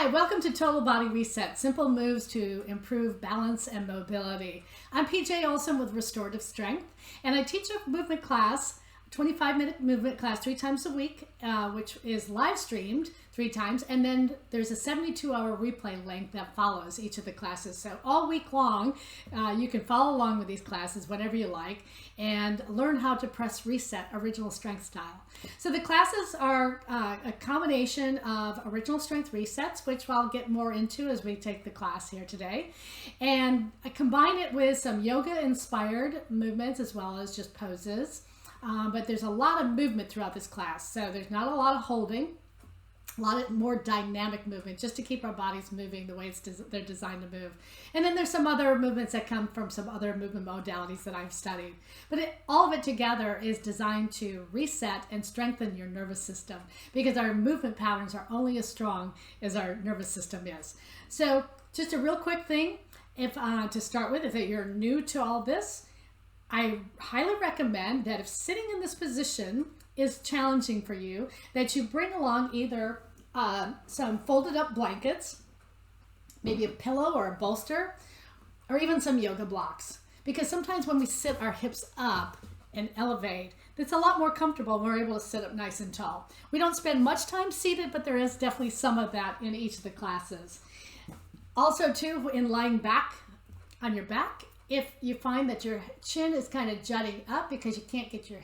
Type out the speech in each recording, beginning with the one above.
Hi, welcome to Total Body Reset, simple moves to improve balance and mobility. I'm PJ Olson with Restorative Strength, and I teach a movement class, 25-minute movement class 3 times a week, which is live streamed 3 times, and then there's a 72-hour replay link that follows each of the classes. So all week long, you can follow along with these classes whenever you like and learn how to press reset original strength style. So the classes are a combination of original strength resets, which I'll get more into as we take the class here today. And I combine it with some yoga-inspired movements as well as just poses. But there's a lot of movement throughout this class. So there's not a lot of holding, a lot of more dynamic movement just to keep our bodies moving the way they're designed to move. And then there's some other movements that come from some other movement modalities that I've studied. But all of it together is designed to reset and strengthen your nervous system, because our movement patterns are only as strong as our nervous system is. So just a real quick thing to start with, if you're new to all this, I highly recommend that if sitting in this position is challenging for you, that you bring along either some folded up blankets, maybe a pillow or a bolster, or even some yoga blocks. Because sometimes when we sit our hips up and elevate, it's a lot more comfortable when we're able to sit up nice and tall. We don't spend much time seated, but there is definitely some of that in each of the classes. Also too, in lying back on your back, if you find that your chin is kind of jutting up because you can't get your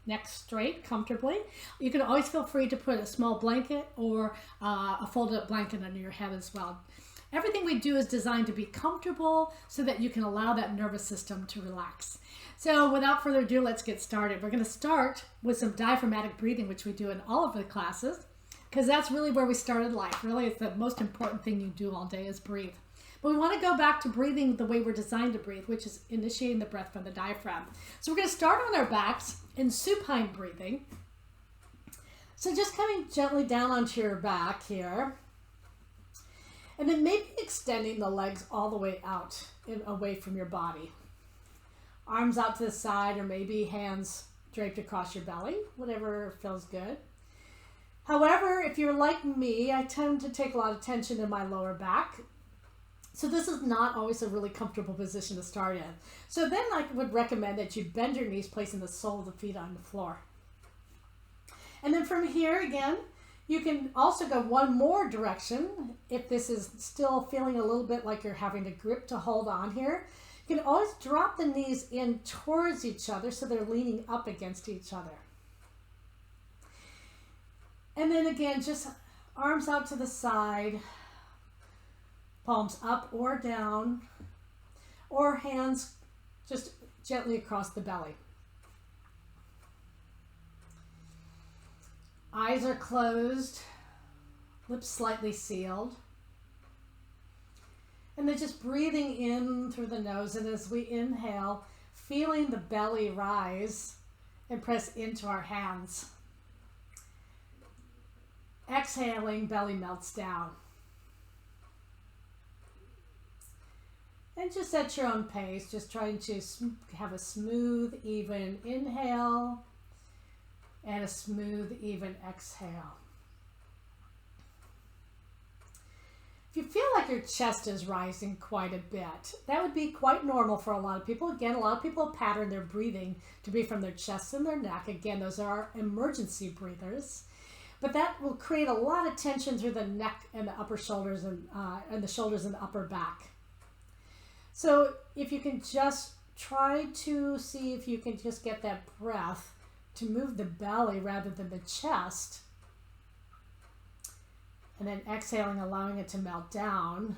neck straight comfortably, you can always feel free to put a small blanket or a folded up blanket under your head as well. Everything we do is designed to be comfortable so that you can allow that nervous system to relax. So without further ado, let's get started. We're going to start with some diaphragmatic breathing, which we do in all of the classes, because that's really where we started life. Really, it's the most important thing you do all day is breathe. But we want to go back to breathing the way we're designed to breathe, which is initiating the breath from the diaphragm. So we're going to start on our backs in supine breathing. So just coming gently down onto your back here. And then maybe extending the legs all the way out and away from your body. Arms out to the side, or maybe hands draped across your belly, whatever feels good. However, if you're like me, I tend to take a lot of tension in my lower back. So this is not always a really comfortable position to start in. So then I would recommend that you bend your knees, placing the sole of the feet on the floor. And then from here again, you can also go one more direction. If this is still feeling a little bit like you're having a grip to hold on here, you can always drop the knees in towards each other so they're leaning up against each other. And then again, just arms out to the side, palms up or down, or hands just gently across the belly. Eyes are closed, lips slightly sealed. And then just breathing in through the nose, and as we inhale, feeling the belly rise and press into our hands. Exhaling, belly melts down. And just at your own pace, just trying to have a smooth, even inhale and a smooth, even exhale. If you feel like your chest is rising quite a bit, that would be quite normal for a lot of people. Again, a lot of people pattern their breathing to be from their chest and their neck. Again, those are our emergency breathers. But that will create a lot of tension through the neck and the upper shoulders and the shoulders and the upper back. So if you can just try to see if you can just get that breath to move the belly rather than the chest, and then exhaling, allowing it to melt down.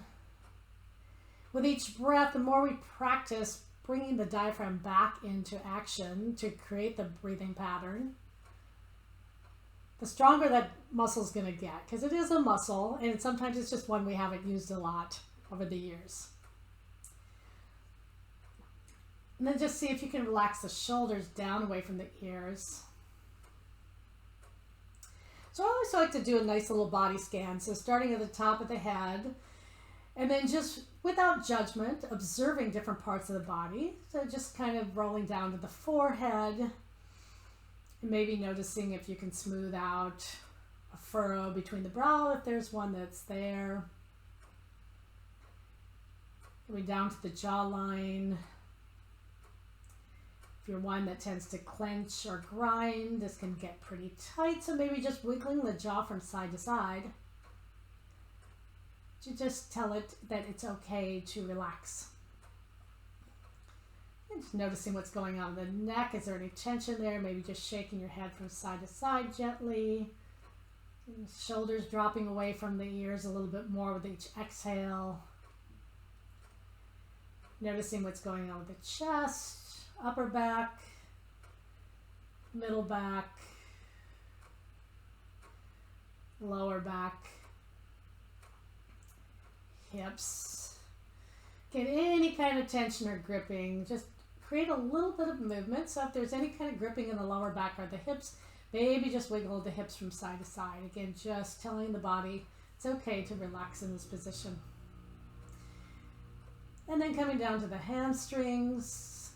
With each breath, the more we practice bringing the diaphragm back into action to create the breathing pattern, the stronger that muscle is going to get, because it is a muscle, and sometimes it's just one we haven't used a lot over the years. And then just see if you can relax the shoulders down away from the ears. So I always like to do a nice little body scan. So starting at the top of the head, and then just without judgment, observing different parts of the body. So just kind of rolling down to the forehead, and maybe noticing if you can smooth out a a furrow between the brow if there's one that's there. Going down to the jawline. If you're one that tends to clench or grind, this can get pretty tight, so maybe just wiggling the jaw from side to side to just tell it that it's okay to relax. And just noticing what's going on in the neck. Is there any tension there? Maybe just shaking your head from side to side gently. And shoulders dropping away from the ears a little bit more with each exhale. Noticing what's going on with the chest, upper back, middle back, lower back, hips. Get any kind of tension or gripping. Just create a little bit of movement. So if there's any kind of gripping in the lower back or the hips, maybe just wiggle the hips from side to side. Again, just telling the body it's okay to relax in this position. And then coming down to the hamstrings,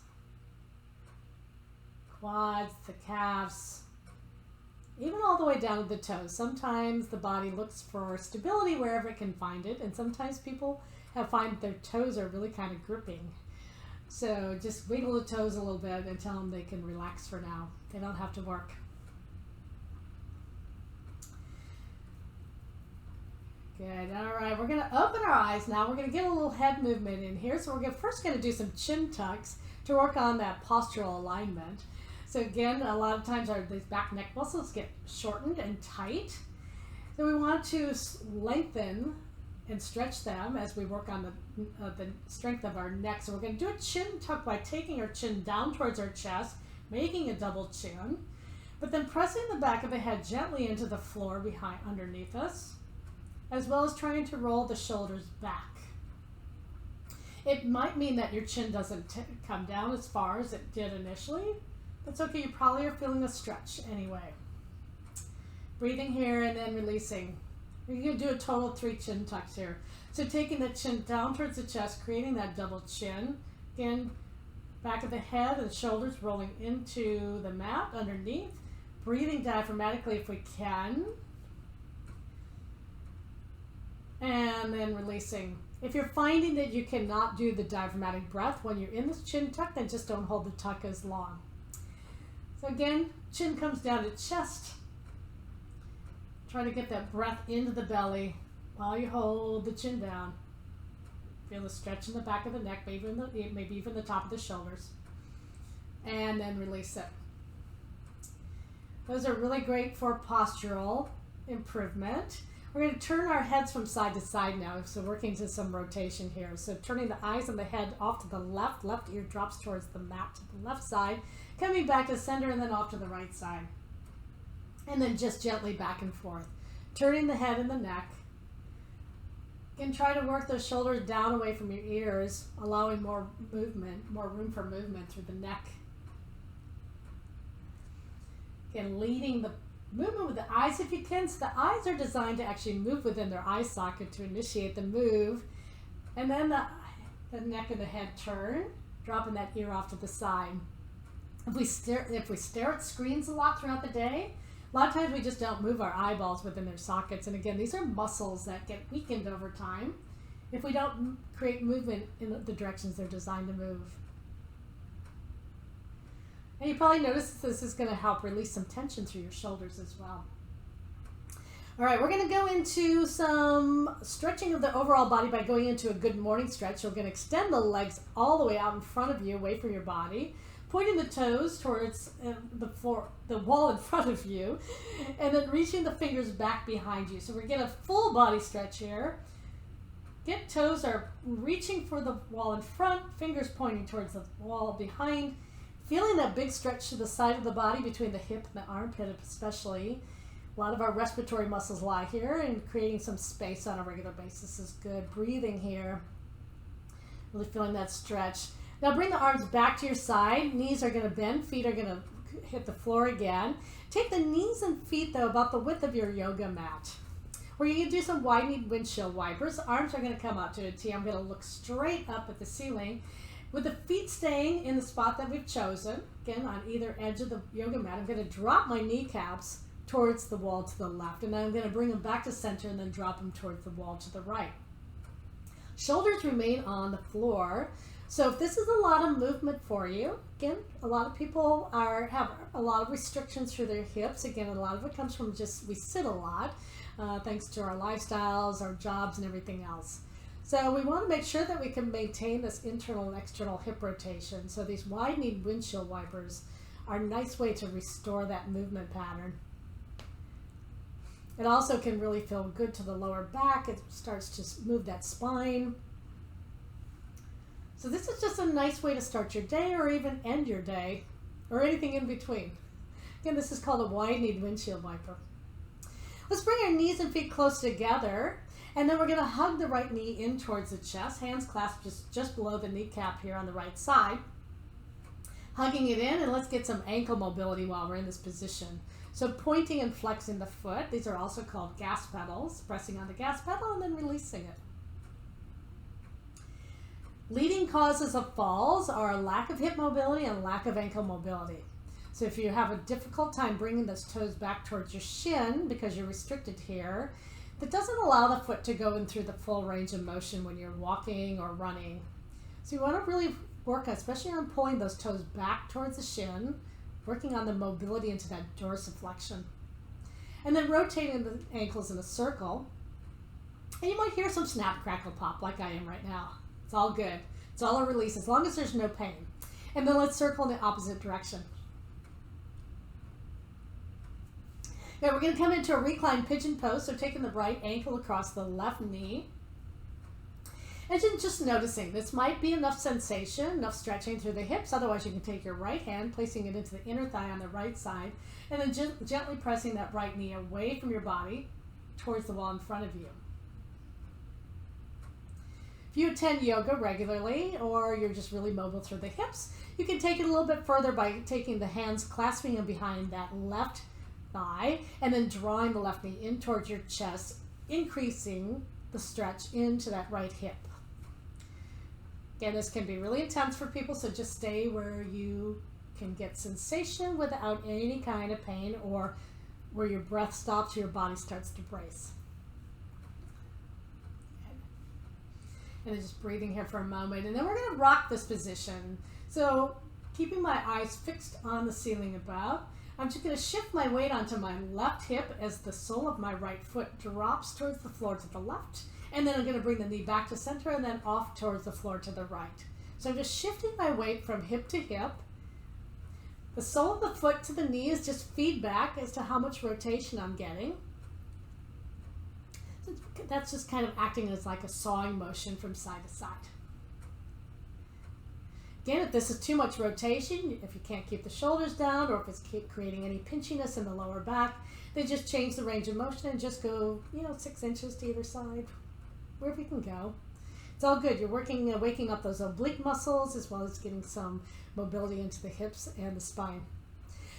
quads, the calves, even all the way down to the toes. Sometimes the body looks for stability wherever it can find it, and sometimes people find their toes are really kind of gripping. So just wiggle the toes a little bit and tell them they can relax for now. They don't have to work. Good. All right, we're going to open our eyes now. We're going to get a little head movement in here. So we're first going to do some chin tucks to work on that postural alignment. So again, a lot of times these back neck muscles get shortened and tight. So we want to lengthen and stretch them as we work on the strength of our neck. So we're going to do a chin tuck by taking our chin down towards our chest, making a double chin, but then pressing the back of the head gently into the floor underneath us, as well as trying to roll the shoulders back. It might mean that your chin doesn't come down as far as it did initially. That's okay, you probably are feeling a stretch anyway. Breathing here and then releasing. You're going to do a total of 3 chin tucks here. So taking the chin down towards the chest, creating that double chin. Again, back of the head and the shoulders rolling into the mat underneath. Breathing diaphragmatically if we can. And then releasing. If you're finding that you cannot do the diaphragmatic breath when you're in this chin tuck, then just don't hold the tuck as long. So again, chin comes down to chest. Try to get that breath into the belly while you hold the chin down. Feel the stretch in the back of the neck, maybe even the top of the shoulders. And then release it. Those are really great for postural improvement. We're going to turn our heads from side to side now, so working to some rotation here. So turning the eyes and the head off to the left ear drops towards the mat to the left side, coming back to center and then off to the right side. And then just gently back and forth. Turning the head and the neck. You can try to work those shoulders down away from your ears, allowing more movement, more room for movement through the neck. Again, leading the movement with the eyes if you can. So the eyes are designed to actually move within their eye socket to initiate the move. And then the neck and the head turn, dropping that ear off to the side. If we stare at screens a lot throughout the day, a lot of times we just don't move our eyeballs within their sockets. And again, these are muscles that get weakened over time if we don't create movement in the directions they're designed to move. And you probably notice this is going to help release some tension through your shoulders as well. All right, we're going to go into some stretching of the overall body by going into a good morning stretch. We're going to extend the legs all the way out in front of you, away from your body, pointing the toes towards the wall in front of you, and then reaching the fingers back behind you. So we're getting a full body stretch here. Toes are reaching for the wall in front, fingers pointing towards the wall behind. Feeling that big stretch to the side of the body between the hip and the armpit especially. A lot of our respiratory muscles lie here, and creating some space on a regular basis is good. Breathing here. Really feeling that stretch. Now bring the arms back to your side. Knees are going to bend. Feet are going to hit the floor again. Take the knees and feet, though, about the width of your yoga mat. Or you can do some widening windshield wipers. Arms are going to come up to a T. I'm going to look straight up at the ceiling, with the feet staying in the spot that we've chosen. Again, on either edge of the yoga mat, I'm going to drop my kneecaps towards the wall to the left. And then I'm going to bring them back to center and then drop them towards the wall to the right. Shoulders remain on the floor. So if this is a lot of movement for you, again, a lot of people have a lot of restrictions for their hips. Again, a lot of it comes from just we sit a lot, thanks to our lifestyles, our jobs, and everything else. So we want to make sure that we can maintain this internal and external hip rotation. So these widening windshield wipers are a nice way to restore that movement pattern. It also can really feel good to the lower back. It starts to move that spine. So this is just a nice way to start your day or even end your day or anything in between. Again, this is called a widening windshield wiper. Let's bring our knees and feet close together, and then we're going to hug the right knee in towards the chest, hands clasped just below the kneecap here on the right side. Hugging it in, and let's get some ankle mobility while we're in this position. So pointing and flexing the foot. These are also called gas pedals, pressing on the gas pedal and then releasing it. Leading causes of falls are lack of hip mobility and lack of ankle mobility. So if you have a difficult time bringing those toes back towards your shin because you're restricted here, that doesn't allow the foot to go in through the full range of motion when you're walking or running. So you want to really work, especially on pulling those toes back towards the shin, working on the mobility into that dorsiflexion. And then rotating the ankles in a circle. And you might hear some snap, crackle, pop like I am right now. It's all good. It's all a release as long as there's no pain. And then let's circle in the opposite direction. Now we're going to come into a reclined pigeon pose, so taking the right ankle across the left knee. And just noticing, this might be enough sensation, enough stretching through the hips. Otherwise, you can take your right hand, placing it into the inner thigh on the right side, and then gently pressing that right knee away from your body towards the wall in front of you. If you attend yoga regularly or you're just really mobile through the hips, you can take it a little bit further by taking the hands, clasping them behind that left thigh, and then drawing the left knee in towards your chest, increasing the stretch into that right hip. Again, this can be really intense for people, so just stay where you can get sensation without any kind of pain or where your breath stops or your body starts to brace. And then just breathing here for a moment, and then we're going to rock this position. So keeping my eyes fixed on the ceiling above, I'm just going to shift my weight onto my left hip as the sole of my right foot drops towards the floor to the left, and then I'm going to bring the knee back to center and then off towards the floor to the right. So I'm just shifting my weight from hip to hip. The sole of the foot to the knee is just feedback as to how much rotation I'm getting. That's just kind of acting as like a sawing motion from side to side. Again, if this is too much rotation, if you can't keep the shoulders down or if it's creating any pinchiness in the lower back, then just change the range of motion and just go, 6 inches to either side, wherever you can go. It's all good. You're waking up those oblique muscles as well as getting some mobility into the hips and the spine.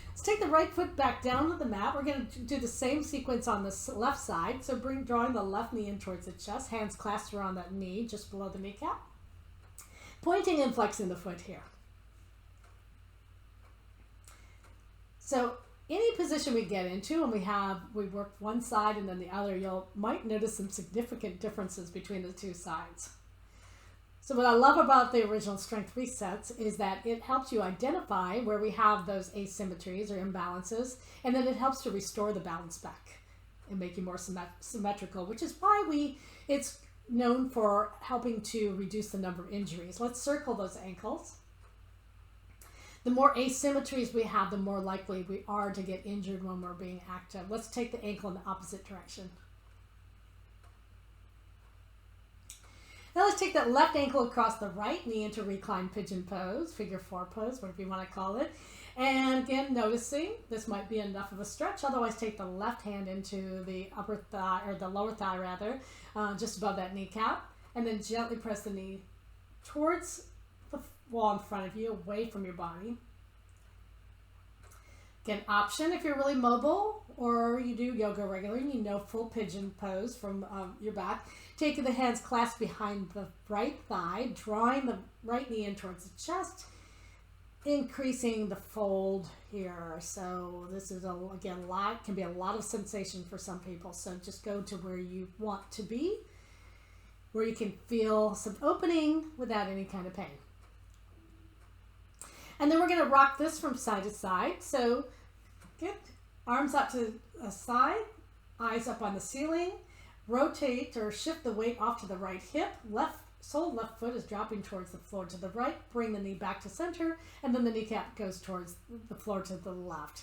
Let's take the right foot back down to the mat. We're going to do the same sequence on the left side. So drawing the left knee in towards the chest, hands clasped around that knee just below the kneecap. Pointing and flexing the foot here. So any position we get into and we work one side and then the other, you might notice some significant differences between the two sides. So what I love about the original strength resets is that it helps you identify where we have those asymmetries or imbalances, and then it helps to restore the balance back and make you more symmetrical, which is why it's known for helping to reduce the number of injuries. Let's circle those ankles. The more asymmetries we have, the more likely we are to get injured when we're being active. Let's take the ankle in the opposite direction. Now let's take that left ankle across the right knee into reclined pigeon pose, figure 4 pose, whatever you want to call it. And again, noticing this might be enough of a stretch. Otherwise, take the left hand into the upper thigh, or the lower thigh rather, just above that kneecap. And then gently press the knee towards the wall in front of you, away from your body. Again, option if you're really mobile or you do yoga regularly and you know full pigeon pose from your back. Taking the hands clasped behind the right thigh, drawing the right knee in towards the chest, increasing the fold here. So this is again can be a lot of sensation for some people. So just go to where you want to be, where you can feel some opening without any kind of pain. And then we're going to rock this from side to side. So get arms out to the side, eyes up on the ceiling, rotate or shift the weight off to the right hip, left foot is dropping towards the floor to the right, bring the knee back to center, and then the kneecap goes towards the floor to the left.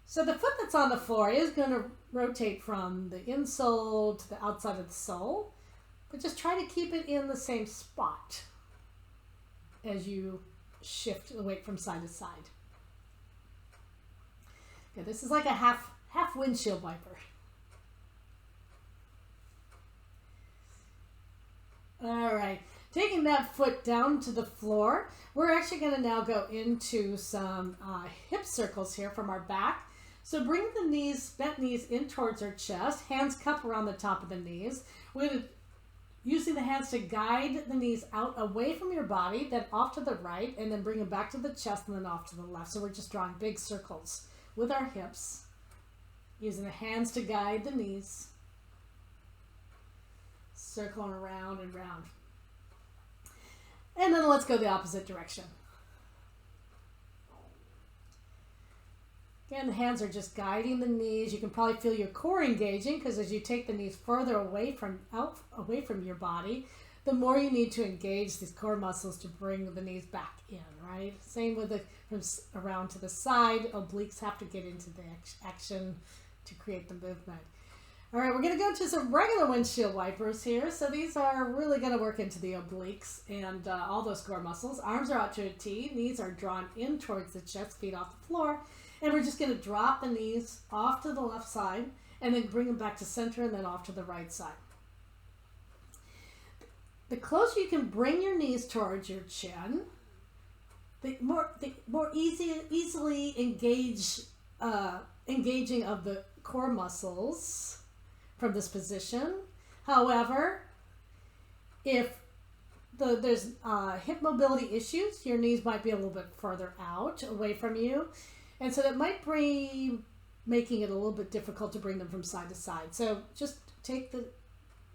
So the foot that's on the floor is going to rotate from the insole to the outside of the sole, but just try to keep it in the same spot as you shift the weight from side to side. Okay, this is like a half windshield wiper. All right, taking that foot down to the floor, we're actually going to now go into some hip circles here from our back. So bring the knees, bent knees in towards our chest, hands cup around the top of the knees. We're going to using the hands to guide the knees out away from your body, then off to the right, and then bring them back to the chest and then off to the left. So we're just drawing big circles with our hips, using the hands to guide the knees, circling around and round. And then let's go the opposite direction. Again, the hands are just guiding the knees. You can probably feel your core engaging because as you take the knees further away from your body, the more you need to engage these core muscles to bring the knees back in, right? Same with from around to the side. Obliques have to get into the action to create the movement. All right, we're going to go to some regular windshield wipers here. So these are really going to work into the obliques and all those core muscles. Arms are out to a T. Knees are drawn in towards the chest, feet off the floor. And we're just going to drop the knees off to the left side and then bring them back to center and then off to the right side. The closer you can bring your knees towards your chin, the more easily engaging of the core muscles from this position. However, if there's hip mobility issues, your knees might be a little bit further out, away from you. And so that might be making it a little bit difficult to bring them from side to side. So just take the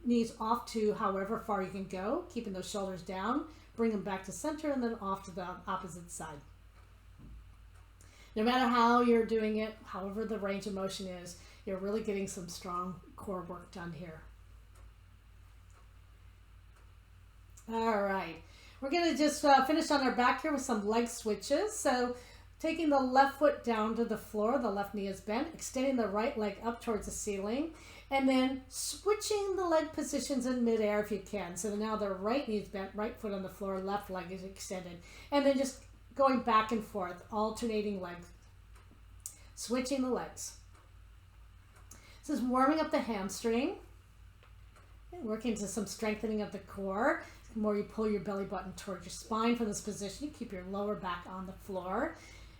knees off to however far you can go, keeping those shoulders down, bring them back to center and then off to the opposite side. No matter how you're doing it, however the range of motion is, you're really getting some strong core work done here. All right, we're going to just finish on our back here with some leg switches. So taking the left foot down to the floor, the left knee is bent, extending the right leg up towards the ceiling, and then switching the leg positions in midair if you can. So now the right knee is bent, right foot on the floor, left leg is extended. And then just going back and forth, alternating legs, switching the legs. This is warming up the hamstring, and working to some strengthening of the core. The more you pull your belly button towards your spine from this position, you keep your lower back on the floor.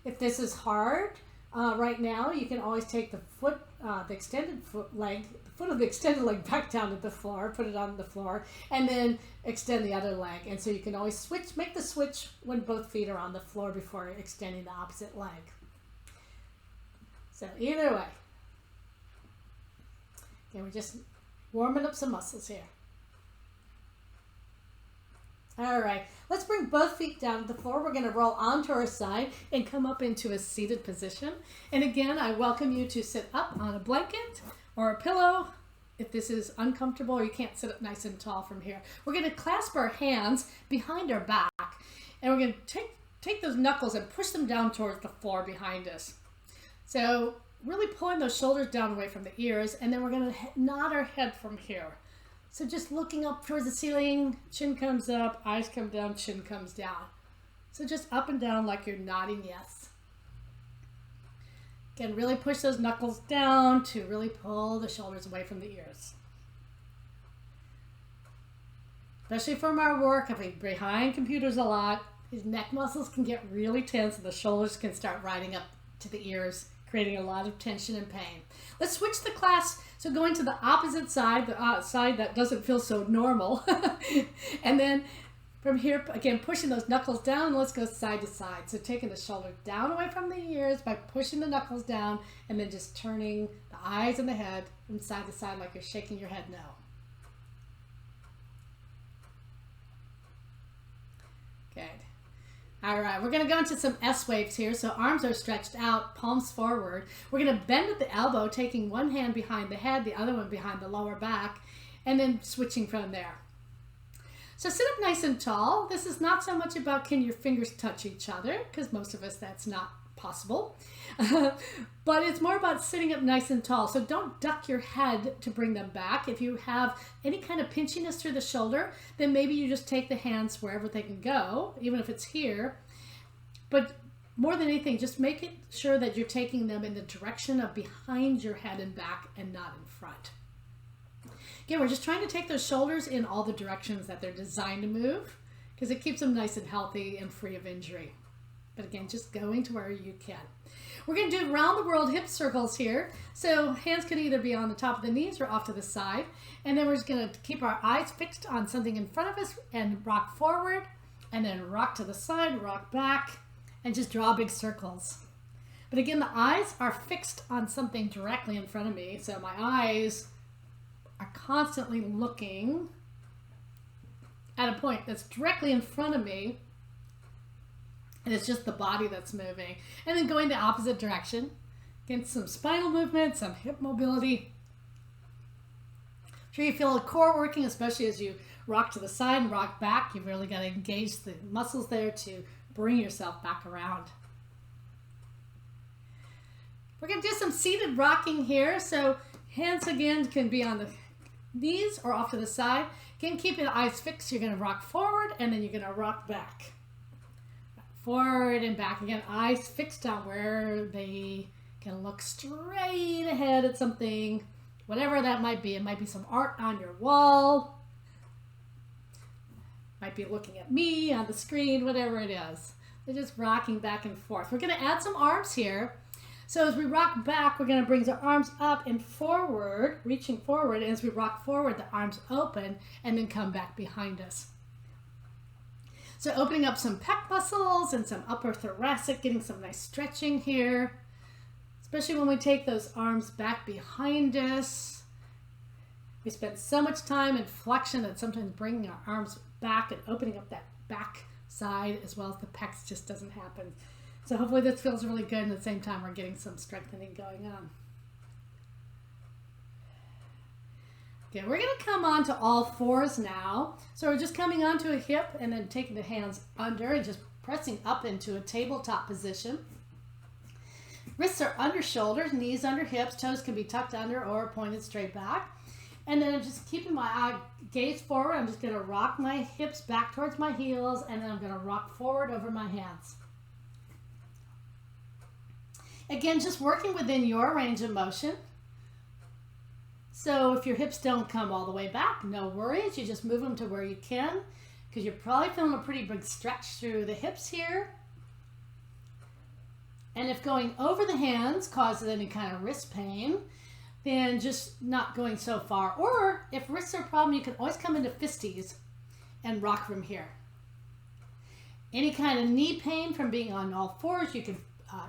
If this is hard right now, you can always take the foot, the foot of the extended leg back down to the floor, put it on the floor, and then extend the other leg. And so you can always make the switch when both feet are on the floor before extending the opposite leg. So either way. Okay, we're just warming up some muscles here. All right, let's bring both feet down to the floor. We're going to roll onto our side and come up into a seated position. And again, I welcome you to sit up on a blanket or a pillow if this is uncomfortable or you can't sit up nice and tall from here. We're going to clasp our hands behind our back and we're going to take those knuckles and push them down towards the floor behind us. So really pulling those shoulders down away from the ears, and then we're going to nod our head from here. So just looking up towards the ceiling, chin comes up, eyes come down, chin comes down. So just up and down like you're nodding yes. Again, really push those knuckles down to really pull the shoulders away from the ears. Especially from our work, if we're behind computers a lot, these neck muscles can get really tense and the shoulders can start riding up to the ears, creating a lot of tension and pain. Let's switch the class. So going to the opposite side, the side that doesn't feel so normal. And then From here, again, pushing those knuckles down, let's go side to side. So taking the shoulder down away from the ears by pushing the knuckles down and then just turning the eyes and the head from side to side like you're shaking your head no. Good. All right, we're going to go into some S waves here. So arms are stretched out, palms forward. We're going to bend at the elbow, taking one hand behind the head, the other one behind the lower back, and then switching from there. So sit up nice and tall. This is not so much about can your fingers touch each other, because most of us that's not possible. But it's more about sitting up nice and tall. So don't duck your head to bring them back. If you have any kind of pinchiness through the shoulder, then maybe you just take the hands wherever they can go, even if it's here. But more than anything, just make it sure that you're taking them in the direction of behind your head and back and not in front. Again, we're just trying to take those shoulders in all the directions that they're designed to move because it keeps them nice and healthy and free of injury. But again, just going to where you can. We're going to do round the world hip circles here. So hands can either be on the top of the knees or off to the side. And then we're just going to keep our eyes fixed on something in front of us and rock forward and then rock to the side, rock back, and just draw big circles. But again, the eyes are fixed on something directly in front of me. So my eyes are constantly looking at a point that's directly in front of me, and it's just the body that's moving. And then going the opposite direction. Again, some spinal movement, some hip mobility. Sure you feel the core working, especially as you rock to the side and rock back. You've really got to engage the muscles there to bring yourself back around. We're going to do some seated rocking here. So hands again can be on the knees or off to the side. Again, keep your eyes fixed. You're going to rock forward and then you're going to rock back. Forward and back. Again, eyes fixed on where they can look straight ahead at something, whatever that might be. It might be some art on your wall. Might be looking at me on the screen, whatever it is. They're just rocking back and forth. We're going to add some arms here. So as we rock back, we're going to bring our arms up and forward, reaching forward. And as we rock forward, the arms open and then come back behind us. So opening up some pec muscles and some upper thoracic, getting some nice stretching here. Especially when we take those arms back behind us. We spend so much time in flexion that sometimes bringing our arms back and opening up that back side as well as the pecs just doesn't happen. So hopefully this feels really good, and at the same time we're getting some strengthening going on. Okay, we're going to come on to all fours now. So we're just coming onto a hip and then taking the hands under and just pressing up into a tabletop position. Wrists are under shoulders, knees under hips, toes can be tucked under or pointed straight back. And then I'm just keeping my eye gaze forward. I'm just going to rock my hips back towards my heels, and then I'm going to rock forward over my hands. Again, just working within your range of motion. So if your hips don't come all the way back, no worries. You just move them to where you can, because you're probably feeling a pretty big stretch through the hips here. And if going over the hands causes any kind of wrist pain, then just not going so far. Or if wrists are a problem, you can always come into fisties and rock from here. Any kind of knee pain from being on all fours, you can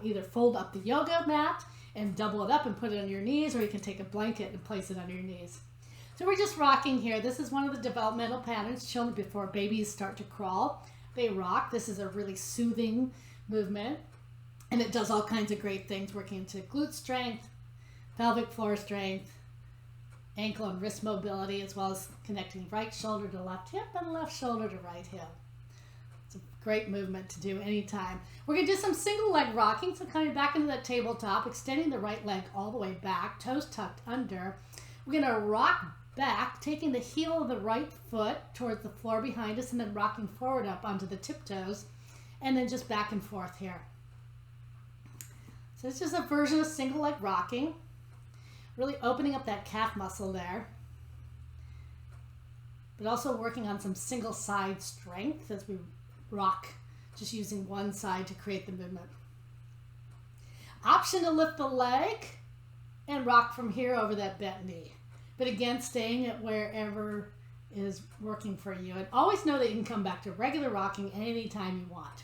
either fold up the yoga mat and double it up and put it on your knees, or you can take a blanket and place it on your knees. So we're just rocking here. This is one of the developmental patterns shown before babies start to crawl. They rock. This is a really soothing movement, and it does all kinds of great things, working into glute strength, pelvic floor strength, ankle and wrist mobility, as well as connecting right shoulder to left hip and left shoulder to right hip. It's a great movement to do anytime. We're going to do some single leg rocking. So coming back into that tabletop, extending the right leg all the way back, toes tucked under. We're going to rock back, taking the heel of the right foot towards the floor behind us and then rocking forward up onto the tiptoes, and then just back and forth here. So it's just a version of single leg rocking, really opening up that calf muscle there, but also working on some single side strength as we rock, just using one side to create the movement. Option to lift the leg and rock from here over that bent knee. But again, staying at wherever is working for you. And always know that you can come back to regular rocking anytime you want.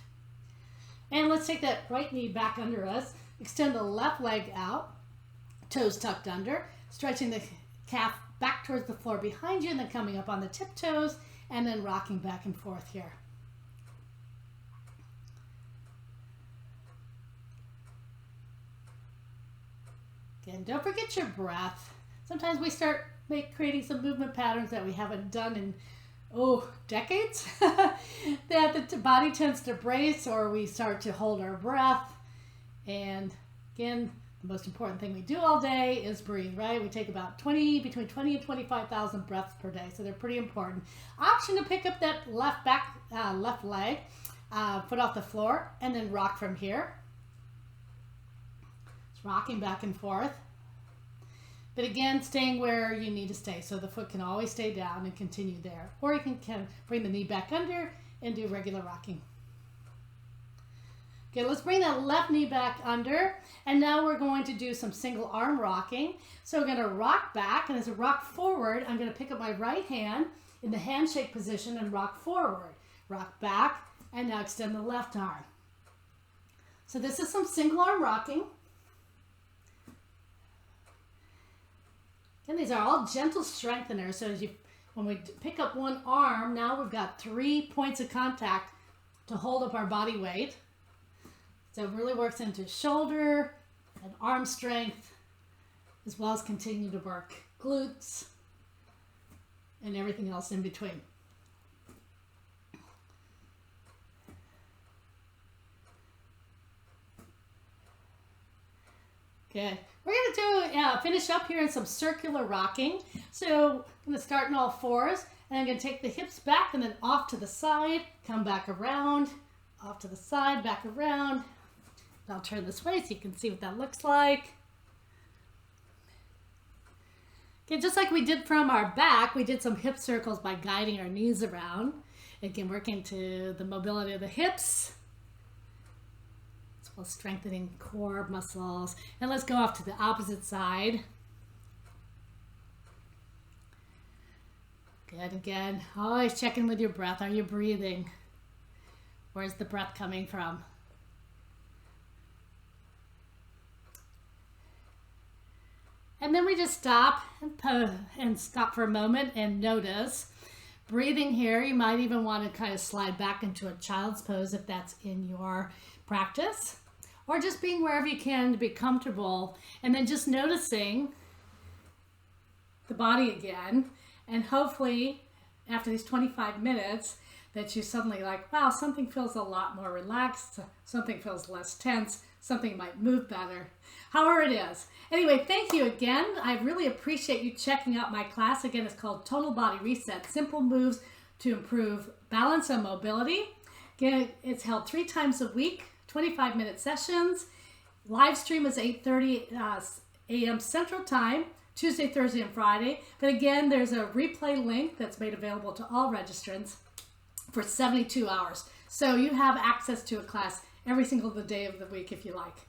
And let's take that right knee back under us. Extend the left leg out, toes tucked under, stretching the calf back towards the floor behind you, and then coming up on the tiptoes, and then rocking back and forth here. Again, don't forget your breath. Sometimes we start creating some movement patterns that we haven't done in, decades. That the body tends to brace, or we start to hold our breath. And again, the most important thing we do all day is breathe, right? We take about between 20 and 25,000 breaths per day, so they're pretty important. Option to pick up that left leg, foot off the floor, and then rock from here. It's rocking back and forth. But again, staying where you need to stay, so the foot can always stay down and continue there. Or you can bring the knee back under and do regular rocking. Okay, let's bring that left knee back under, and now we're going to do some single arm rocking. So we're going to rock back, and as I rock forward, I'm going to pick up my right hand in the handshake position and rock forward. Rock back, and now extend the left arm. So this is some single arm rocking. And these are all gentle strengtheners. So when we pick up one arm, now we've got 3 points of contact to hold up our body weight. So it really works into shoulder and arm strength, as well as continue to work glutes and everything else in between. Okay, we're going to finish up here in some circular rocking. So I'm going to start in all fours, and I'm going to take the hips back and then off to the side, come back around, off to the side, back around. And I'll turn this way so you can see what that looks like. Okay, just like we did from our back, we did some hip circles by guiding our knees around. Again, working to the mobility of the hips, while strengthening core muscles. And let's go off to the opposite side. Good, again, always check in with your breath. Are you breathing? Where's the breath coming from? And then we just stop and stop for a moment and notice. Breathing here, you might even want to kind of slide back into a child's pose if that's in your practice. Or just being wherever you can to be comfortable, and then just noticing the body again. And hopefully after these 25 minutes that you suddenly like, wow, something feels a lot more relaxed, something feels less tense, something might move better, however it is. Anyway, thank you again. I really appreciate you checking out my class. Again, it's called Total Body Reset, Simple Moves to Improve Balance and Mobility. Again, it's held 3 times a week. 25-minute sessions. Live stream is 8:30 a.m. Central Time, Tuesday, Thursday, and Friday. But again, there's a replay link that's made available to all registrants for 72 hours. So you have access to a class every single day of the week if you like.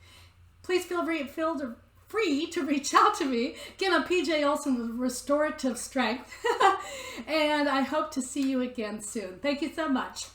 Please feel free to reach out to me. Again, I'm PJ Olson with Restorative Strength. And I hope to see you again soon. Thank you so much.